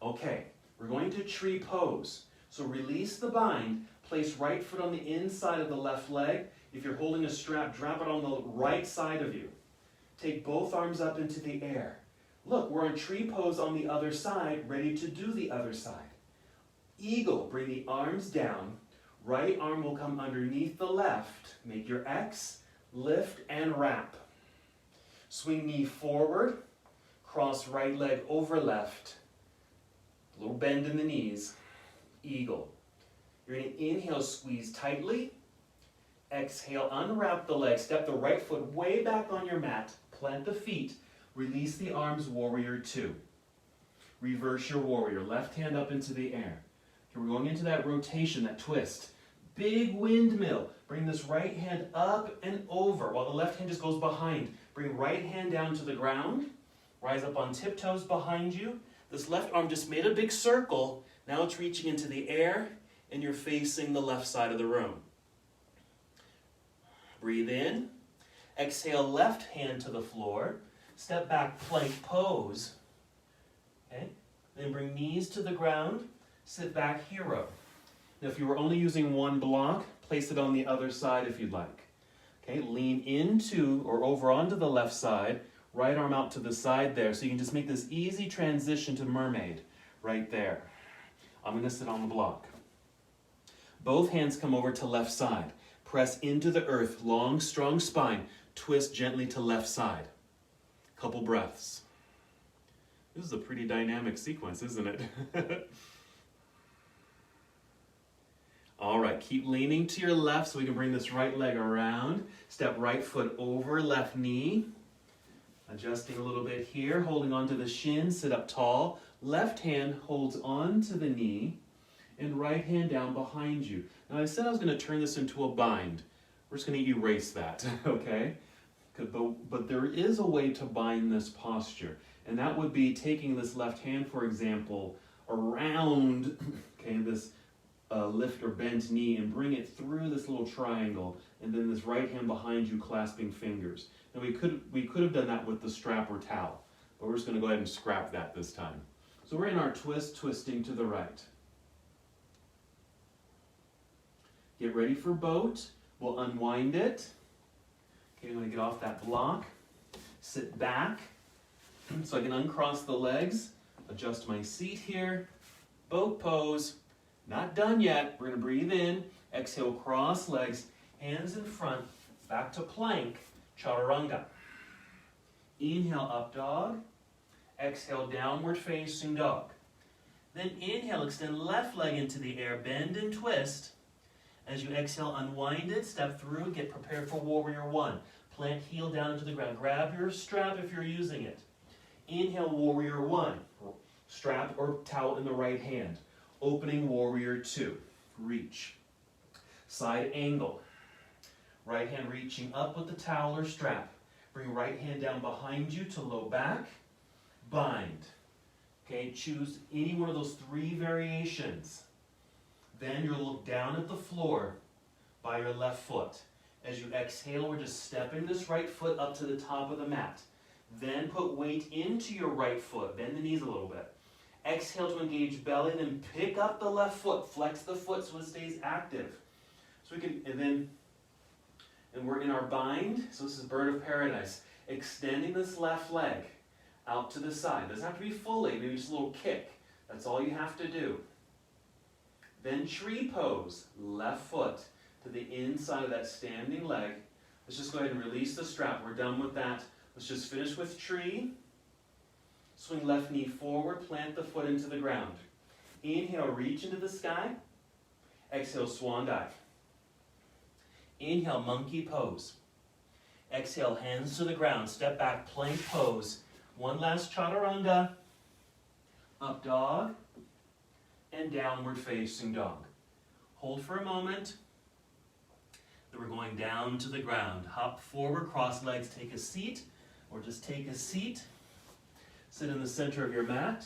S2: Okay, we're going to tree pose. So release the bind, place right foot on the inside of the left leg. If you're holding a strap, drop it on the right side of you. Take both arms up into the air. Look, we're in tree pose on the other side, ready to do the other side. Eagle, bring the arms down. Right arm will come underneath the left. Make your X, lift and wrap. Swing knee forward, cross right leg over left. A little bend in the knees. Eagle. You're going to inhale, squeeze tightly. Exhale, unwrap the leg. Step the right foot way back on your mat. Plant the feet. Release the arms, warrior two. Reverse your warrior. Left hand up into the air. Here we're going into that rotation, that twist. Big windmill. Bring this right hand up and over while the left hand just goes behind. Bring right hand down to the ground. Rise up on tiptoes behind you. This left arm just made a big circle. Now it's reaching into the air and you're facing the left side of the room. Breathe in. Exhale, left hand to the floor. Step back, plank pose. Okay?
S1: Then bring knees to the ground, sit back, hero. Now if you were only using one block, place it on the other side if you'd like. Okay, lean into or over onto the left side, right arm out to the side there, so you can just make this easy transition to mermaid right there. I'm going to sit on the block. Both hands come over to left side. Press into the earth, long, strong spine. Twist gently to left side. Couple breaths. This is a pretty dynamic sequence, isn't it? All right, keep leaning to your left so we can bring this right leg around. Step right foot over left knee. Adjusting a little bit here, holding onto the shin, sit up tall. Left hand holds onto the knee and right hand down behind you. Now I said I was going to turn this into a bind. We're just going to erase that, okay? But there is a way to bind this posture, and that would be taking this left hand, for example, around this lift or bent knee and bring it through this little triangle, and then this right hand behind you clasping fingers. Now we could have done that with the strap or towel, but we're just going to go ahead and scrap that this time. So we're in our twist, twisting to the right. Get ready for boat. We'll unwind it. Okay, I'm going to get off that block. Sit back so I can uncross the legs. Adjust my seat here. Boat pose. Not done yet. We're going to breathe in. Exhale, cross legs. Hands in front. Back to plank. Chaturanga. Inhale, up dog. Exhale, downward facing dog. Then inhale, extend left leg into the air. Bend and twist. As you exhale, unwind it, step through, get prepared for warrior one. Plant heel down into the ground. Grab your strap if you're using it. Inhale, warrior one. Strap or towel in the right hand. Opening warrior two. Reach. Side angle. Right hand reaching up with the towel or strap. Bring right hand down behind you to low back. Bind. Okay, choose any one of those three variations. Then you'll look down at the floor by your left foot. As you exhale, we're just stepping this right foot up to the top of the mat. Then put weight into your right foot. Bend the knees a little bit. Exhale to engage belly, then pick up the left foot. Flex the foot so it stays active. So we can, and we're in our bind. So this is bird of paradise. Extending this left leg out to the side. Doesn't have to be fully, maybe just a little kick. That's all you have to do. Then tree pose, left foot to the inside of that standing leg. Let's just go ahead and release the strap. We're done with that. Let's just finish with tree. Swing left knee forward, plant the foot into the ground. Inhale, reach into the sky. Exhale, swan dive. Inhale, monkey pose. Exhale, hands to the ground. Step back, plank pose. One last chaturanga. Up dog. And downward facing dog. Hold for a moment. Then we're going down to the ground. Hop forward, cross legs, take a seat, or just take a seat. Sit in the center of your mat.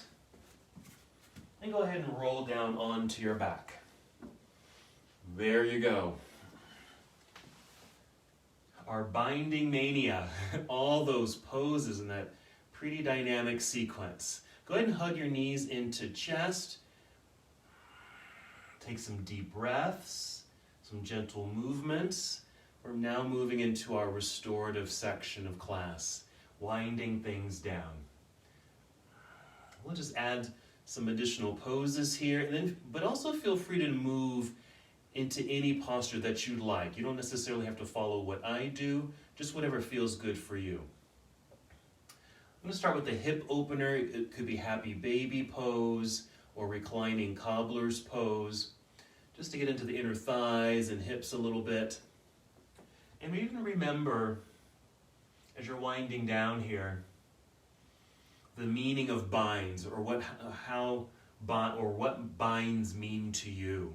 S1: And go ahead and roll down onto your back. There you go. Our binding mania. All those poses in that pretty dynamic sequence. Go ahead and hug your knees into chest. Take some deep breaths, some gentle movements. We're now moving into our restorative section of class, winding things down. We'll just add some additional poses here, but also feel free to move into any posture that you like. You don't necessarily have to follow what I do, just whatever feels good for you. I'm going to start with the hip opener. It could be happy baby pose, or reclining cobbler's pose, just to get into the inner thighs and hips a little bit. And even remember, as you're winding down here, the meaning of binds, or what binds mean to you.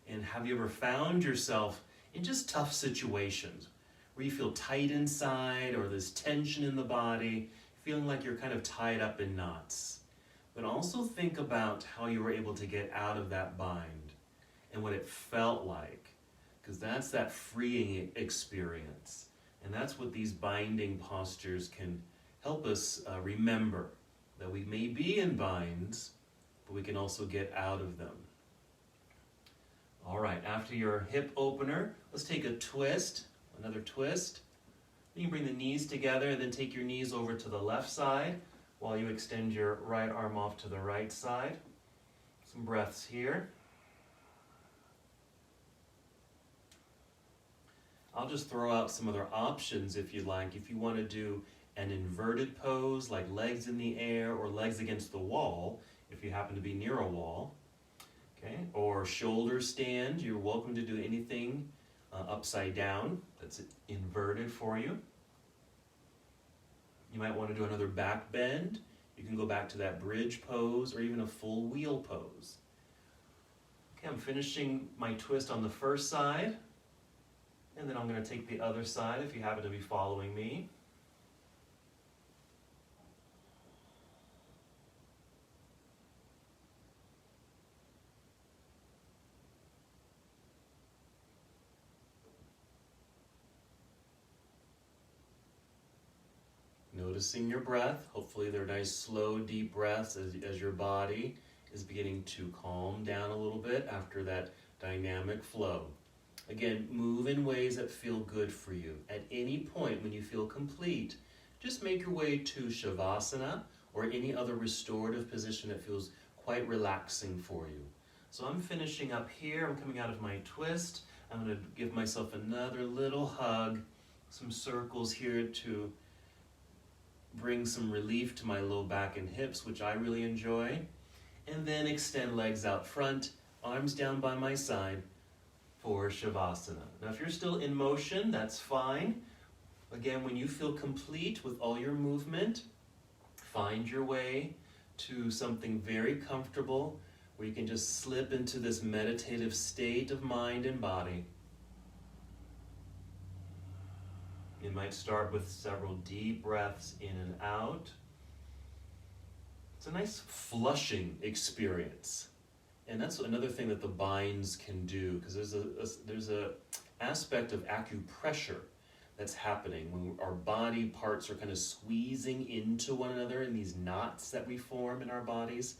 S1: And have you ever found yourself in just tough situations where you feel tight inside, or there's tension in the body, feeling like you're kind of tied up in knots? But also think about how you were able to get out of that bind and what it felt like, because that's that freeing experience. And that's what these binding postures can help us remember, that we may be in binds,
S2: but we can also get out of them. All right, after your hip opener, let's take a twist, another twist. You can bring the knees together and then take your knees over to the left side while you extend your right arm off to the right side. Some breaths here. I'll just throw out some other options if you'd like. If you want to do an inverted pose, like legs in the air or legs against the wall, if you happen to be near a wall, okay, or shoulder stand, you're welcome to do anything upside down that's inverted for you. You might want to do another back bend. You can go back to that bridge pose or even a full wheel pose. Okay, I'm finishing my twist on the first side, and then I'm going to take the other side if you happen to be following me. Noticing your breath. Hopefully they're nice, slow, deep breaths as your body is beginning to calm down a little bit after that dynamic flow. Again, move in ways that feel good for you. At any point when you feel complete, just make your way to Shavasana or any other restorative position that feels quite relaxing for you. So I'm finishing up here. I'm coming out of my twist. I'm going to give myself another little hug, some circles here to bring some relief to my low back and hips, which I really enjoy. And then extend legs out front, arms down by my side for Shavasana. Now if you're still in motion, that's fine. Again, when you feel complete with all your movement, find your way to something very comfortable where you can just slip into this meditative state of mind and body. You might start with several deep breaths in and out. It's a nice flushing experience. And that's another thing that the binds can do, because there's a aspect of acupressure that's happening when our body parts are kind of squeezing into one another in these knots that we form in our bodies.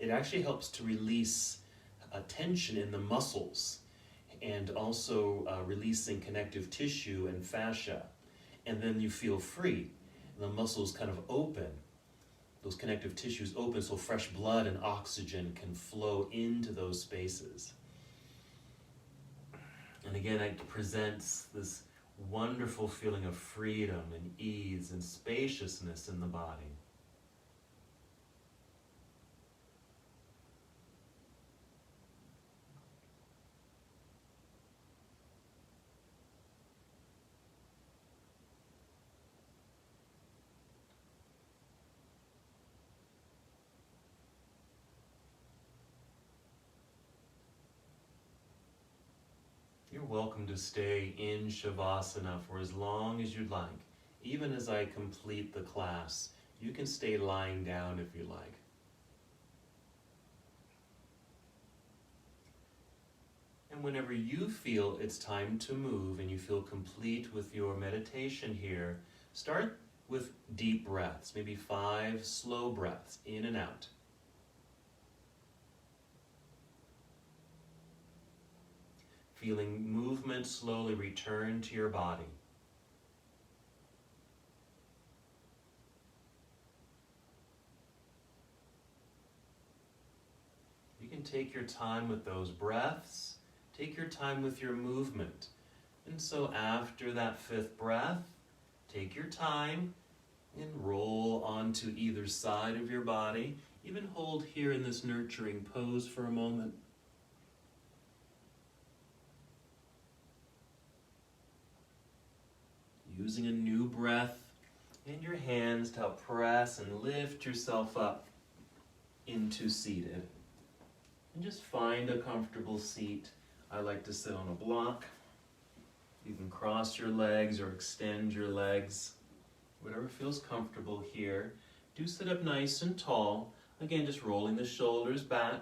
S2: It actually helps to release tension in the muscles and also releasing connective tissue and fascia. And then you feel free. The muscles kind of open. Those connective tissues open so fresh blood and oxygen can flow into those spaces. And again, it presents this wonderful feeling of freedom and ease and spaciousness in the body. You're welcome to stay in Shavasana for as long as you'd like. Even as I complete the class, you can stay lying down if you like. And whenever you feel it's time to move and you feel complete with your meditation here, start with deep breaths, maybe 5 slow breaths in and out. Feeling movement slowly return to your body. You can take your time with those breaths. Take your time with your movement. And so after that 5th breath, take your time and roll onto either side of your body. Even hold here in this nurturing pose for a moment. Using a new breath in your hands to help press and lift yourself up into seated. And just find a comfortable seat. I like to sit on a block. You can cross your legs or extend your legs. Whatever feels comfortable here. Do sit up nice and tall. Again, just rolling the shoulders back.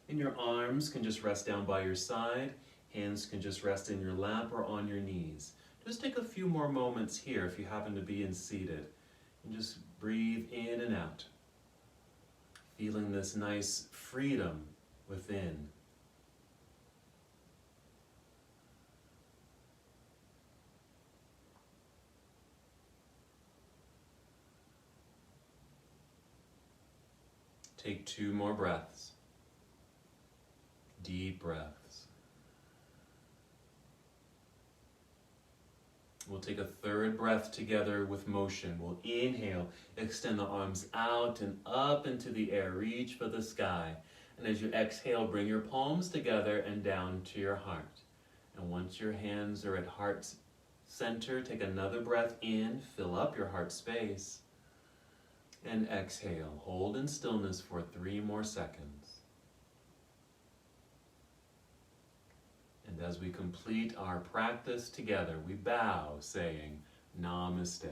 S2: And your arms can just rest down by your side. Hands can just rest in your lap or on your knees. Just take a few more moments here if you happen to be in seated. And just breathe in and out.
S1: feeling this nice freedom within. Take 2 more breaths. Deep breaths. We'll take a 3rd breath together with motion. We'll inhale, extend the arms out and up into the air. Reach for the sky. And as you exhale, bring your palms together and down to your heart. And once your hands are at heart's center, take another breath in, fill up your heart space. And exhale, hold in stillness for 3 more seconds. And as we complete our practice together, we bow saying, Namaste.